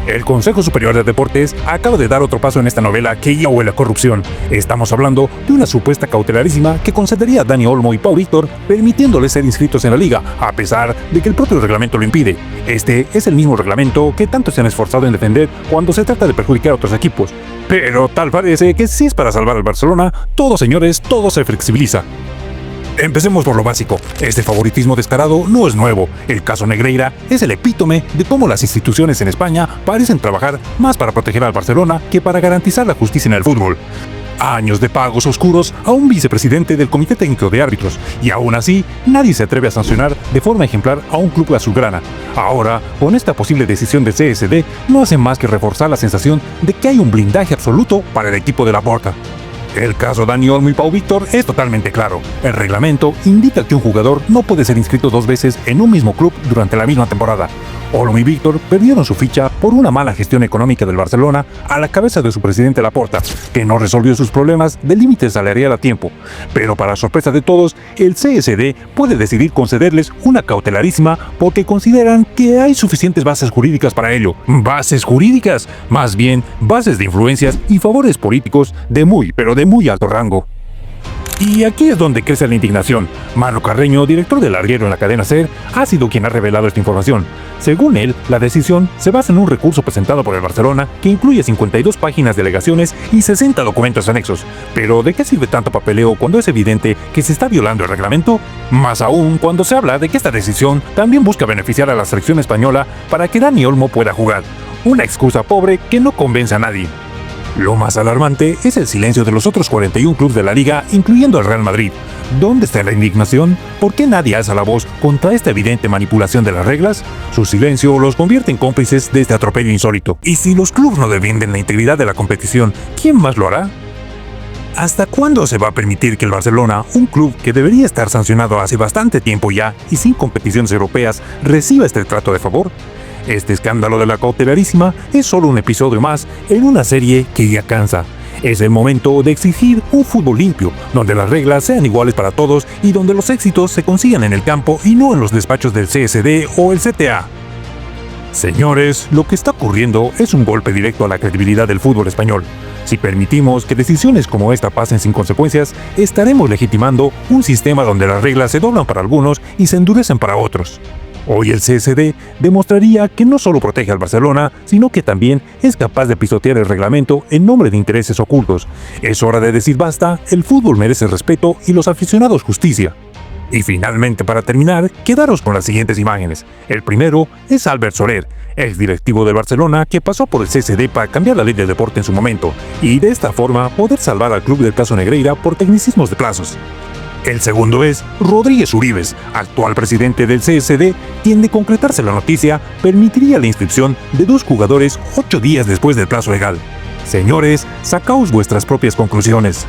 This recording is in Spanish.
El Consejo Superior de Deportes acaba de dar otro paso en esta novela que ya huele a corrupción. Estamos hablando de una supuesta cautelarísima que concedería a Dani Olmo y Pau Víctor, permitiéndoles ser inscritos en la liga, a pesar de que el propio reglamento lo impide. Este es el mismo reglamento que tanto se han esforzado en defender cuando se trata de perjudicar a otros equipos. Pero tal parece que si es para salvar al Barcelona, todo señores, todo se flexibiliza. Empecemos por lo básico. Este favoritismo descarado no es nuevo. El caso Negreira es el epítome de cómo las instituciones en España parecen trabajar más para proteger al Barcelona que para garantizar la justicia en el fútbol. Años de pagos oscuros a un vicepresidente del Comité Técnico de Árbitros, y aún así nadie se atreve a sancionar de forma ejemplar a un club azulgrana. Ahora, con esta posible decisión del CSD, no hace más que reforzar la sensación de que hay un blindaje absoluto para el equipo de Laporta. El caso Dani Olmo y Pau Víctor es totalmente claro. El reglamento indica que un jugador no puede ser inscrito dos veces en un mismo club durante la misma temporada. Olmo y Víctor perdieron su ficha por una mala gestión económica del Barcelona a la cabeza de su presidente Laporta, que no resolvió sus problemas de límite salarial a tiempo. Pero para sorpresa de todos, el CSD puede decidir concederles una cautelarísima porque consideran que hay suficientes bases jurídicas para ello. ¿Bases jurídicas? Más bien, bases de influencias y favores políticos de muy alto rango. Y aquí es donde crece la indignación. Manu Carreño, director del Larguero en la cadena SER, ha sido quien ha revelado esta información. Según él, la decisión se basa en un recurso presentado por el Barcelona que incluye 52 páginas de alegaciones y 60 documentos anexos. Pero ¿de qué sirve tanto papeleo cuando es evidente que se está violando el reglamento? Más aún cuando se habla de que esta decisión también busca beneficiar a la selección española para que Dani Olmo pueda jugar. Una excusa pobre que no convence a nadie. Lo más alarmante es el silencio de los otros 41 clubes de la liga, incluyendo al Real Madrid. ¿Dónde está la indignación? ¿Por qué nadie alza la voz contra esta evidente manipulación de las reglas? Su silencio los convierte en cómplices de este atropello insólito. Y si los clubes no defienden la integridad de la competición, ¿quién más lo hará? ¿Hasta cuándo se va a permitir que el Barcelona, un club que debería estar sancionado hace bastante tiempo ya y sin competiciones europeas, reciba este trato de favor? Este escándalo de la cautelarísima es solo un episodio más en una serie que ya cansa. Es el momento de exigir un fútbol limpio, donde las reglas sean iguales para todos y donde los éxitos se consigan en el campo y no en los despachos del CSD o el CTA. Señores, lo que está ocurriendo es un golpe directo a la credibilidad del fútbol español. Si permitimos que decisiones como esta pasen sin consecuencias, estaremos legitimando un sistema donde las reglas se doblan para algunos y se endurecen para otros. Hoy el CSD demostraría que no solo protege al Barcelona, sino que también es capaz de pisotear el reglamento en nombre de intereses ocultos. Es hora de decir basta, el fútbol merece respeto y los aficionados justicia. Y finalmente, para terminar, quedaros con las siguientes imágenes. El primero es Albert Soler, ex directivo del Barcelona que pasó por el CSD para cambiar la ley del deporte en su momento, y de esta forma poder salvar al club del caso Negreira por tecnicismos de plazos. El segundo es Rodríguez Uribes, actual presidente del CSD, quien de concretarse la noticia permitiría la inscripción de 2 jugadores 8 días después del plazo legal. Señores, sacaos vuestras propias conclusiones.